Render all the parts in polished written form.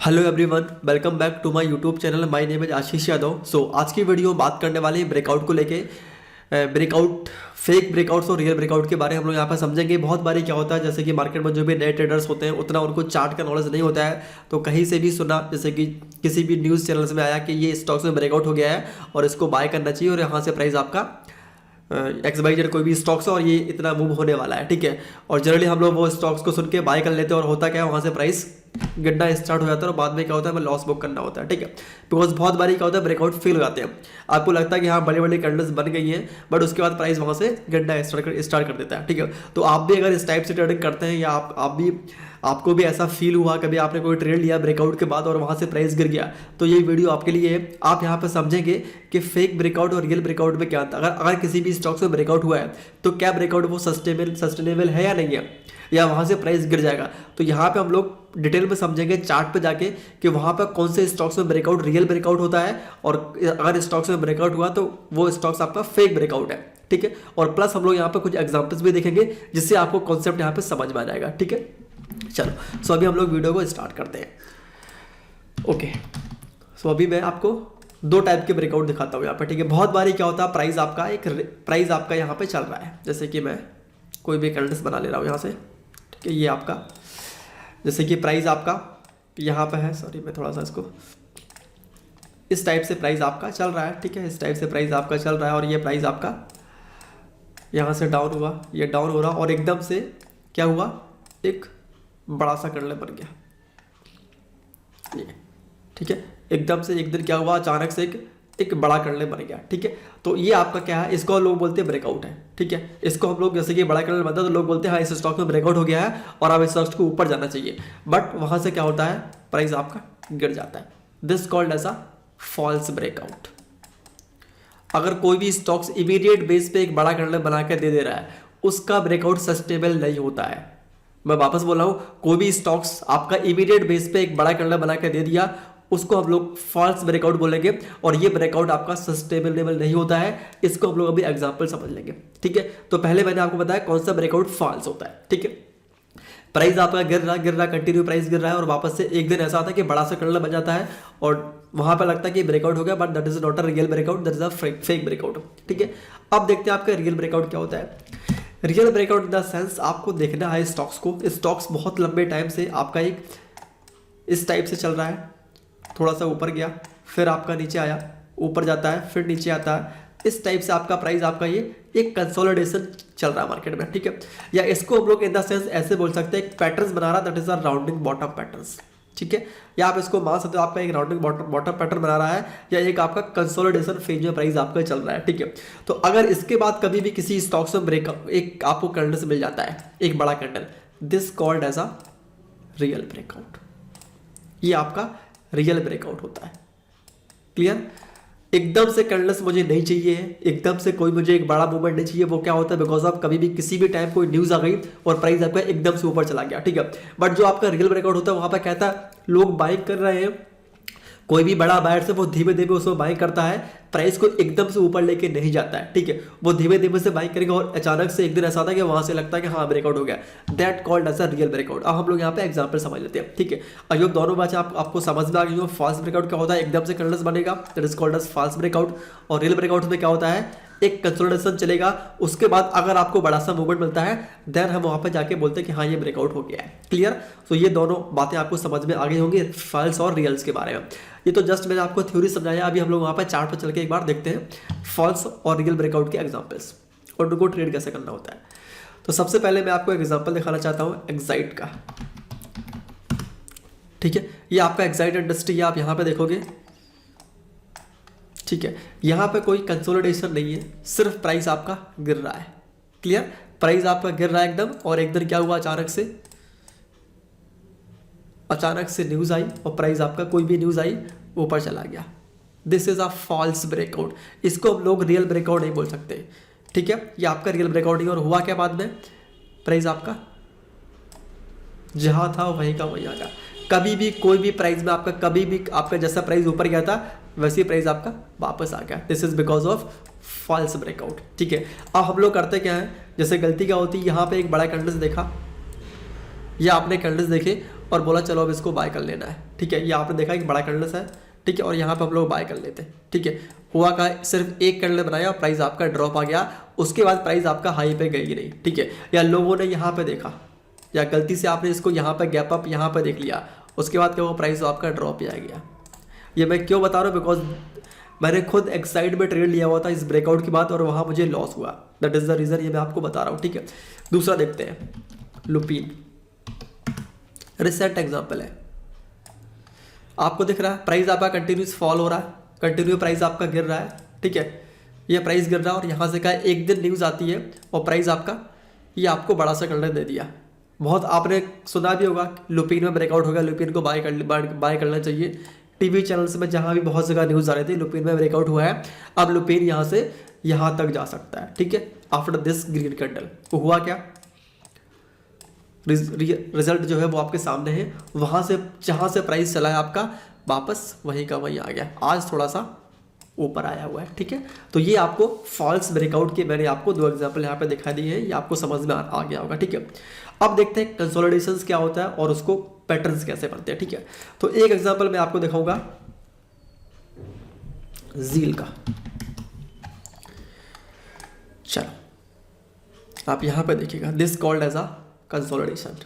Hello everyone, welcome back to my YouTube channel. My name is Ashish Yadav. आज की video में बात करने वाले ब्रेकआउट को लेके ब्रेकआउट, फेक ब्रेकआउट्स और रियल ब्रेकआउट के बारे में हम लोग यहाँ पर समझेंगे। बहुत बारी क्या होता है, जैसे कि मार्केट में जो भी नए ट्रेडर्स होते हैं उतना उनको चार्ट का नॉलेज नहीं होता है, तो कहीं से भी सुना, जैसे कि किसी भी न्यूज़ चैनल्स में आया कि ये स्टॉक्स में ब्रेकआउट हो गया है और इसको बाय करना चाहिए और यहाँ से प्राइस आपका XYZ कोई भी स्टॉक्स है और ये इतना मूव होने वाला है, ठीक है। और जनरली हम लोग वो स्टॉक्स को सुन के बाय कर लेते हैं और होता क्या है, वहाँ से प्राइस गिरना स्टार्ट हो जाता है और बाद में क्या होता है, हमें लॉस बुक करना होता है, ठीक है। बिकॉज बहुत बारी क्या होता है, ब्रेकआउट फेल हो जाते हैं। आपको लगता है कि हाँ बड़ी बड़ी कैंडल्स बन गई हैं, बट उसके बाद प्राइस वहाँ से गिरना स्टार्ट कर देता है, ठीक है। तो आप भी अगर इस टाइप से ट्रेडिंग करते हैं या आपको भी ऐसा फील हुआ, कभी आपने कोई ट्रेड लिया ब्रेकआउट के बाद और वहाँ से प्राइस गिर गया, तो ये वीडियो आपके लिए है। आप यहाँ पर समझेंगे कि फेक ब्रेकआउट और रियल ब्रेकआउट में क्या आता है। अगर किसी भी स्टॉक्स में ब्रेकआउट हुआ है तो क्या ब्रेकआउट वो सस्टेनेबल है या नहीं है, या वहाँ से प्राइस गिर जाएगा। तो यहाँ पे हम लोग डिटेल में समझेंगे चार्ट पे जाके कि वहाँ पर कौन से स्टॉक्स में ब्रेकआउट रियल ब्रेकआउट होता है, और अगर स्टॉक्स में ब्रेकआउट हुआ तो वो स्टॉक्स आपका फेक ब्रेकआउट है, ठीक है। और प्लस हम लोग यहाँ पे कुछ एग्जांपल्स भी देखेंगे जिससे आपको कॉन्सेप्ट यहाँ पे समझ में आ जाएगा, ठीक है। चलो अभी हम लोग वीडियो को स्टार्ट करते हैं। ओके, अभी मैं आपको दो टाइप के ब्रेकआउट दिखाता हूँ यहाँ पे, ठीक है। बहुत बारी क्या होता है, प्राइस आपका यहाँ पे चल रहा है। जैसे कि मैं कोई भी कैंडल्स बना ले रहा हूँ यहाँ से, ठीक है। ये आपका जैसे कि प्राइस आपका यहाँ पे है, सॉरी मैं थोड़ा सा इसको, इस टाइप से प्राइस आपका चल रहा है, ठीक है। इस टाइप से प्राइस आपका चल रहा है और ये प्राइस आपका यहाँ से डाउन हुआ, ये डाउन हो रहा और एकदम से क्या हुआ, एक बड़ा सा कैंडल बन गया, ये, ठीक है। एकदम से एक दिन क्या हुआ, अचानक से एक बड़ा कैंडल बन गया, ठीक है। तो ये आपका क्या है, इसको लोग बोलते हैं ब्रेकआउट है, ठीक है। इसको हम लोग, जैसे कि बड़ा कैंडल बनता है तो लोग बोलते हैं हाँ इस स्टॉक में ब्रेकआउट हो गया है और अब इस स्टॉक को ऊपर जाना चाहिए, बट वहां से क्या होता है, प्राइस आपका गिर जाता है। This called as a false breakout. अगर कोई भी स्टॉक्स इमीडिएट बेस पे एक बड़ा कैंडल बना के दे रहा है, उसका ब्रेकआउट सस्टेनेबल नहीं होता है। मैं वापस बोल रहा हूं, कोई भी स्टॉक्स आपका इमीडिएट बेस पे एक बड़ा कैंडल बना के दे दिया, उसको हम लोग फॉल्स ब्रेकआउट बोलेंगे और ये ब्रेकआउट आपका सस्टेनेबल नहीं होता है। इसको हम लोग अभी एग्जांपल समझ लेंगे, ठीक है। तो पहले मैंने आपको बताया कौन सा ब्रेकआउट फॉल्स होता है, ठीक है। प्राइस आपका गिर रहा कंटिन्यू प्राइस गिर रहा है और वापस से एक दिन ऐसा आता है कि बड़ा सा कैंडल बन जाता है और वहां पर लगता है कि ब्रेकआउट हो गया, but that is not a real breakout, that is a fake breakout, ठीक है। अब देखते हैं आपका रियल ब्रेकआउट क्या होता है। Real breakout in the sense, आपको देखना है स्टॉक्स को। स्टॉक्स बहुत लंबे टाइम से आपका एक इस टाइप से चल रहा है, थोड़ा सा ऊपर गया, फिर आपका नीचे आया, ऊपर जाता है, फिर नीचे आता है। इस टाइप से आपका प्राइस आपका ये एक कंसोलिडेशन चल रहा है मार्केट में, ठीक है। या इसको हम लोग इन द सेंस ऐसे बोल सकते हैं, एक पैटर्न्स बना रहा है, that is a rounding bottom patterns, ठीक है। या आप इसको मान सकते हो आपका एक राउंडिंग बॉटम पैटर्न बना रहा है, या एक आपका कंसोलिडेशन फेज में प्राइस आपका चल रहा है, ठीक है। तो अगर इसके बाद कभी भी किसी स्टॉक्स में ब्रेकअप एक आपको कैंडल से मिल जाता है, एक बड़ा candle, this called as a real breakout. ये आपका रियल ब्रेकआउट होता है, क्लियर। एकदम से कैंडल्स मुझे नहीं चाहिए, एकदम से कोई मुझे एक बड़ा मूवमेंट नहीं चाहिए। वो क्या होता है, बिकॉज ऑफ कभी भी किसी भी टाइम कोई न्यूज आ गई और प्राइस आपका एकदम से ऊपर चला गया, ठीक है। बट जो आपका रियल ब्रेकआउट होता है वहां पर कहता है लोग बाइंग कर रहे हैं, कोई भी बड़ा बायर से वो धीमे धीमे उसको बाइंग करता है, प्राइस को एकदम से ऊपर लेके नहीं जाता है, ठीक है। वो धीमे धीमे से बाइंग करेगा और अचानक से एक दिन ऐसा आता है कि वहां से लगता है कि हाँ ब्रेकआउट हो गया, that called as a real breakout. अब हम लोग यहाँ पे एग्जांपल समझ लेते हैं, ठीक है। अब ये दोनों बातें आपको समझ में आ गई। फॉल्स ब्रेकआउट क्या होता है, एकदम से कैंडल्स बनेगा, that is called as false breakout. और रियल ब्रेकआउट में क्या होता है, एक कंसोलिडेशन चलेगा, उसके बाद अगर आपको बड़ा सा मूवमेंट मिलता है, देन हम वहां पर जाके बोलते हैं कि हाँ ये ब्रेकआउट हो गया है, क्लियर। तो ये दोनों बातें आपको समझ में आ गई होंगी फॉल्स और रियल्स के बारे में। ये तो जस्ट मैंने आपको थ्योरी समझाया। अभी हम लोग वहां पर चार्ट पर चल के एक बार देखते हैं फॉल्स और रियल ब्रेकआउट के एग्जांपल्स और उनको ट्रेड कैसे करना होता है। तो सबसे पहले मैं आपको एक एग्जांपल दिखाना चाहता हूं एक्साइट का, ठीक है। ये आपका एक्साइट इंडस्ट्री है, आप यहां पे देखोगे, ठीक है। यहां पे कोई कंसोलिडेशन नहीं है, सिर्फ प्राइस आपका गिर रहा है, क्लियर। प्राइस आपका गिर रहा है एकदम, और एक दिन क्या हुआ, अचानक से न्यूज आई और प्राइस आपका कोई भी न्यूज आई ऊपर चला गया। This is a false breakout. इसको हम लोग रियल ब्रेकआउट नहीं बोल सकते, ठीक है। ये आपका रियल ब्रेकआउट नहीं। और हुआ क्या बाद में, प्राइस आपका जहां था वहीं का वहीं आ गया। कभी भी कोई भी प्राइस में आपका, कभी भी आपका जैसा प्राइस ऊपर गया था वैसे ही प्राइस आपका वापस आ गया। This is because of false breakout, ठीक है। अब हम लोग करते क्या है, जैसे गलती क्या होती है, यहाँ पे एक बड़ा कैंडल्स देखा, या आपने कैंडल्स देखे और बोला चलो अब इसको बाय कर लेना है, ठीक है। ये आपने देखा एक बड़ा कैंडल्स है, ठीक है, और यहाँ पे हम लोग बाय कर लेते हैं, ठीक है। हुआ का सिर्फ एक कैंडल बनाया, प्राइस आपका ड्रॉप आ गया, उसके बाद प्राइस आपका हाई पे गई नहीं, ठीक है। या लोगों ने यहाँ पे देखा, या गलती से आपने इसको यहाँ पे गैप अप यहाँ पे देख लिया, उसके बाद क्या हुआ, प्राइस आपका ड्रॉप ही आ गया। ये मैं क्यों बता रहा हूँ, बिकॉज मैंने खुद एक्साइड में ट्रेड लिया हुआ था इस ब्रेकआउट की बात, और वहाँ मुझे लॉस हुआ, दैट इज़ द रीज़न, ये मैं आपको बता रहा हूँ, ठीक है। दूसरा देखते हैं, लुपिन रिसेंट एग्जाम्पल है। आपको दिख रहा है प्राइस आपका कंटिन्यूस फॉल हो रहा है, कंटिन्यू प्राइस आपका गिर रहा है, ठीक है। ये प्राइस गिर रहा है और यहाँ से क्या एक दिन न्यूज़ आती है और प्राइस आपका ये आपको बड़ा सा कैंडल दे दिया। बहुत आपने सुना भी होगा लुपिन में ब्रेकआउट हो गया, लुपिन को बाय करना चाहिए। टीवी चैनल्स में जहाँ भी बहुत जगह न्यूज़ आ रही थी लुपिन में ब्रेकआउट हुआ है, अब लुपिन यहाँ से यहाँ तक जा सकता है, ठीक है। आफ्टर दिस ग्रीन कैंडल तो हुआ क्या, रिजल्ट जो है वो आपके सामने है। वहाँ से जहाँ से प्राइस चला है आपका वापस वहीं का वहीं आ गया, आज थोड़ा सा ऊपर आया हुआ है, ठीक है। तो ये आपको फॉल्स ब्रेकआउट के मैंने आपको 2 एग्जांपल यहाँ पे दिखा दिए हैं, ये आपको समझ में आ गया होगा, ठीक है। अब देखते हैं कंसोलिडेशंस क्या होता है और उसको पैटर्न्स कैसे बनते हैं, ठीक है। तो एक एग्जांपल मैं आपको दिखाऊंगा जील का। चलो आप यहाँ पे देखिएगा, this called as a consolidation.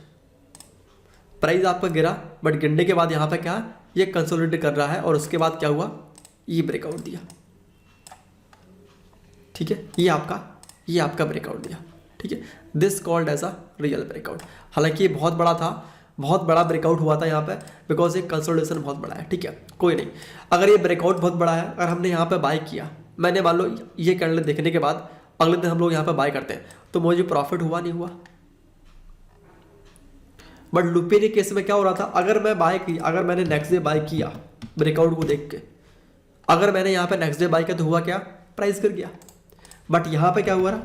Price आपका गिरा, बट गिरने के बाद यहाँ पे क्या ये कंसोलिडेट कर रहा है, और उसके बाद क्या हुआ, ये ब्रेकआउट दिया, ठीक है। ये आपका ब्रेकआउट दिया, ठीक है। This called as a real breakout. हालांकि ये बहुत बड़ा था, बहुत बड़ा ब्रेकआउट हुआ था यहाँ पे, बिकॉज ये कंसोलिडेशन बहुत बड़ा है, ठीक है। कोई नहीं, अगर ये ब्रेकआउट बहुत बड़ा है, अगर हमने यहाँ पे बाय किया, मैंने मान लो ये कैंडल देखने के बाद अगले दिन हम लोग यहाँ पे बाय करते हैं, तो मुझे प्रॉफिट हुआ नहीं हुआ। बट लुपिन के केस में क्या हो रहा था, अगर मैंने नेक्स्ट डे बाय किया ब्रेकआउट को देख के, अगर मैंने यहाँ पे नेक्स्ट डे बाय किया तो हुआ क्या, प्राइस गिर गया। बट यहाँ पे क्या हुआ ना,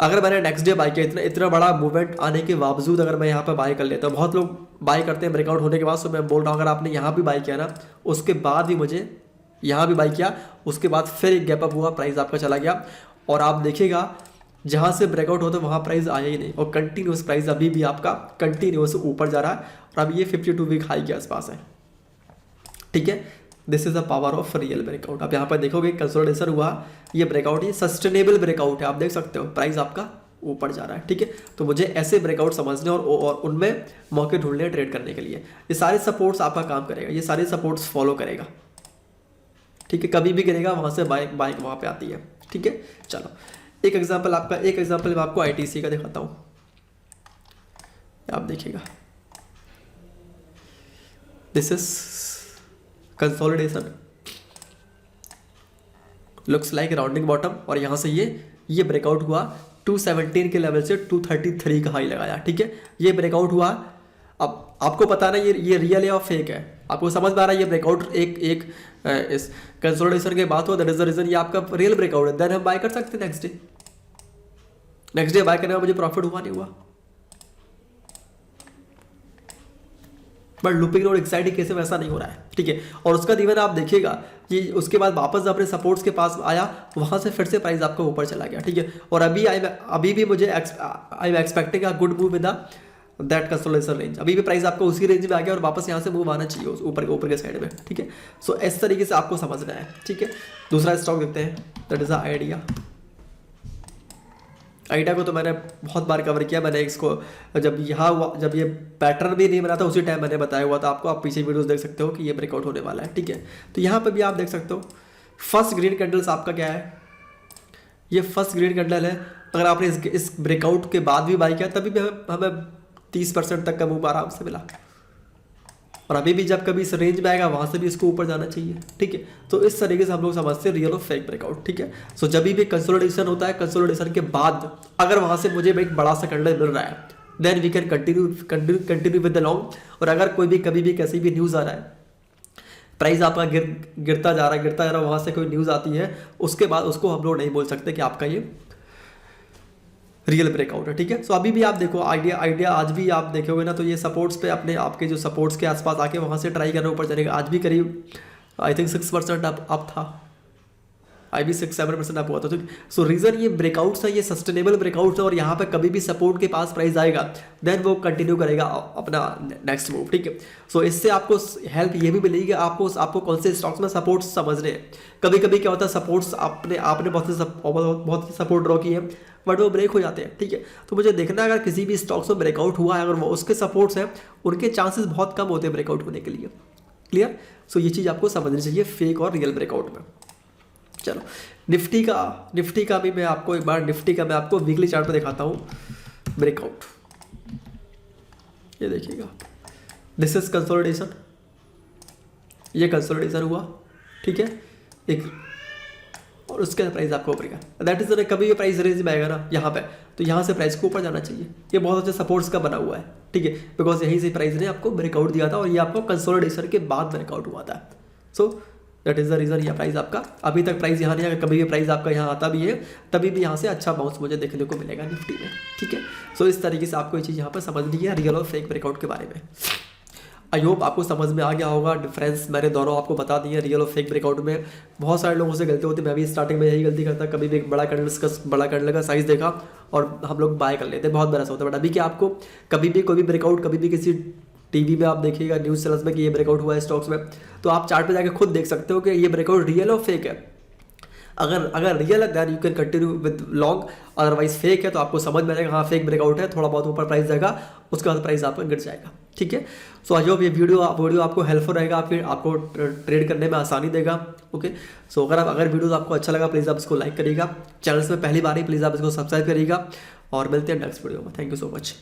अगर मैंने नेक्स्ट डे बाय किया, इतना बड़ा मूवमेंट आने के बावजूद अगर मैं यहाँ पे बाय कर लेता हूँ, बहुत लोग बाय करते हैं ब्रेकआउट होने के बाद, तो मैं बोल रहा हूँ अगर आपने यहाँ भी बाय किया ना, उसके बाद भी मुझे यहाँ भी बाय किया, उसके बाद फिर एक गैप अप हुआ, प्राइस आपका चला गया, और आप देखिएगा जहाँ से ब्रेकआउट होता है वहाँ प्राइस आया ही नहीं, और कंटिन्यूस प्राइस अभी भी आपका कंटिन्यूस ऊपर जा रहा है, और अब ये 52 वीक हाई के आसपास है, ठीक है। This is the power of real breakout. अब यहाँ पर देखोगे कंसोलिडेशन हुआ, ये ब्रेकआउट, ये सस्टेनेबल ब्रेकआउट है, आप देख सकते हो प्राइस आपका ऊपर जा रहा है, ठीक है। तो मुझे ऐसे ब्रेकआउट समझने और उनमें मौके ढूंढने ट्रेड करने के लिए, ये सारे सपोर्ट्स आपका काम करेगा, ये सारे सपोर्ट्स फॉलो करेगा, ठीक है। कभी भी गिरेगा वहाँ से बाइक वहाँ पे आती है, ठीक है। चलो एक एग्जांपल मैं आपको आईटीसी का दिखाता हूँ, आप देखिएगा, this is consolidation, looks like rounding bottom, और यहाँ से ये ब्रेकआउट हुआ 217 के लेवल से 233 का हाई लगाया, ठीक है। ये ब्रेकआउट हुआ, अब आपको पता ना ये रियल है और फेक है, आपको समझ में आ रहा है। ये ब्रेकआउट एक इस कंसोलिडेशन के बाद हुआ, दैट इज द रीजन ये आपका रियल ब्रेकआउट है, देन हम बाय कर सकते हैं नेक्स्ट डे बाय करने में मुझे प्रॉफिट हुआ नहीं हुआ। बट लुपिंग और एक्साइटिंग केस में ऐसा नहीं हो रहा है, ठीक है। और उसका इवन आप देखिएगा कि उसके बाद वापस अपने सपोर्ट्स के पास आया, वहां से फिर से प्राइस आपका ऊपर चला गया, ठीक है। और अभी भी मुझे I am expecting a good move with that consolidation range. अभी भी प्राइस आपको उसी रेंज में आ गया और वापस यहाँ से मूव आना चाहिए ऊपर के साइड में, ठीक है। सो इस तरीके से आपको समझना है, ठीक है। दूसरा स्टॉक देखते हैं, दैट इज आइडिया। आइडिया को तो मैंने बहुत बार कवर किया, मैंने इसको जब ये पैटर्न भी नहीं बना था उसी टाइम मैंने बताया हुआ था आपको, आप पीछे वीडियोस देख सकते हो कि ये ब्रेकआउट होने वाला है, ठीक है। तो यहाँ पे भी आप देख सकते हो फर्स्ट ग्रीन कैंडल्स आपका क्या है, ये फर्स्ट ग्रीन कैंडल है। अगर आपने इस ब्रेकआउट के बाद भी बाई किया तभी भी हमें 30% तक का मूव आराम से मिला, और अभी भी जब कभी इस रेंज में आएगा वहां से भी इसको ऊपर जाना चाहिए, ठीक है। तो इस तरीके से हम लोग समझते हैं रियल और फेक ब्रेकआउट, ठीक है। सो जब भी कंसोलिडेशन होता है, कंसोलिडेशन के बाद अगर वहां से मुझे एक बड़ा सा कैंडल मिल रहा है, then we can continue with the long. और अगर कोई भी कभी भी कैसी भी न्यूज़ आ रहा है, प्राइस आपका गिरता जा रहा है, वहां से कोई न्यूज़ आती है, उसके बाद उसको हम लोग नहीं बोल सकते कि आपका ये रियल ब्रेकआउट है, ठीक है। सो अभी भी आप देखो आइडिया आज भी आप देखोगे ना, तो ये सपोर्ट्स पे अपने आपके जो सपोर्ट्स के आसपास आके वहाँ से ट्राई करना ऊपर जाने का, आज भी करीब आई थिंक 6% अप था, आई भी 6-7% आपको आता है। सो रीज़न ये ब्रेकआउट्स है, ये सस्टेनेबल ब्रेकआउट्स है और यहाँ पे कभी भी सपोर्ट के पास प्राइस आएगा देन वो कंटिन्यू करेगा अपना नेक्स्ट मूव, ठीक है। सो इससे आपको हेल्प ये भी मिलेगी कि आपको कौन से स्टॉक्स में सपोर्ट समझने हैं। कभी कभी क्या होता है सपोर्ट्स आपने बहुत से सपोर्ट ड्रॉ किए हैं बट वो ब्रेक हो जाते हैं, ठीक है। तो मुझे देखना है अगर किसी भी स्टॉक्स में ब्रेकआउट हुआ है, अगर वो उसके सपोर्ट्स हैं, उनके चांसेस बहुत कम होते हैं ब्रेकआउट होने के लिए। क्लियर। सो ये चीज़ आपको समझनी चाहिए फेक और रियल ब्रेकआउट में। चलो निफ्टी का भी मैं आपको एक बार निफ्टी का मैं आपको वीकली चार्ट पे दिखाता हूँ ब्रेकआउट। ये देखिएगा, दिस इज कंसोलिडेशन, ये कंसोलिडेशन हुआ, ठीक है, एक और उसके प्राइस आपको ऊपर गया। दैट इज कभी भी प्राइस रेंज में आएगा ना यहाँ पे, तो यहाँ से प्राइस को ऊपर जाना चाहिए। ये बहुत अच्छे सपोर्ट्स का बना हुआ है, ठीक है, बिकॉज यहीं से प्राइस ने आपको ब्रेकआउट दिया था और ये आपको कंसोलिडेशन के बाद ब्रेकआउट हुआ था। So that is the reason ये प्राइस आपका अभी तक प्राइस यहाँ नहीं आएगा। कभी भी प्राइस आपका यहाँ आता भी है तभी भी यहाँ से अच्छा बाउंस मुझे देखने को मिलेगा निफ्टी में, ठीक है। सो इस तरीके से आपको ये चीज़ यहाँ पर समझनी है रियल और फेक ब्रेकआउट के बारे में। आई होप आपको समझ में आ गया होगा। डिफरेंस मैंने दोनों आपको बता दिए रियल और फेक ब्रेकआउट में। बहुत सारे लोगों से गलती होती है, मैं भी स्टार्टिंग में यही गलती करता, कभी भी एक बड़ा कैंडल का साइज देखा और हम लोग बाय कर लेते, बहुत बड़ा होता है। बट अभी क्या आपको कभी भी कोई भी ब्रेकआउट, कभी भी किसी टीवी में आप देखिएगा न्यूज़ चैनल्स में कि ये ब्रेकआउट हुआ है स्टॉक्स में, तो आप चार्ट पे जाके खुद देख सकते हो कि ये ब्रेकआउट रियल और फेक है। अगर रियल है then you can continue with long, otherwise fake है तो आपको समझ में आएगा हाँ फेक ब्रेकआउट है, थोड़ा बहुत ऊपर प्राइस जाएगा, उसके बाद प्राइस आपका गिर जाएगा, ठीक है। सो आई होप ये वीडियो आपको हेल्पफुल रहेगा, फिर आपको ट्रेड करने में आसानी देगा, ओके। सो अगर वीडियो आपको अच्छा लगा प्लीज़ आप इसको लाइक करिएगा, चैनल में पहली बार ही प्लीज़ आप इसको सब्सक्राइब करिएगा और मिलते हैं नेक्स्ट वीडियो में। Thank you so much.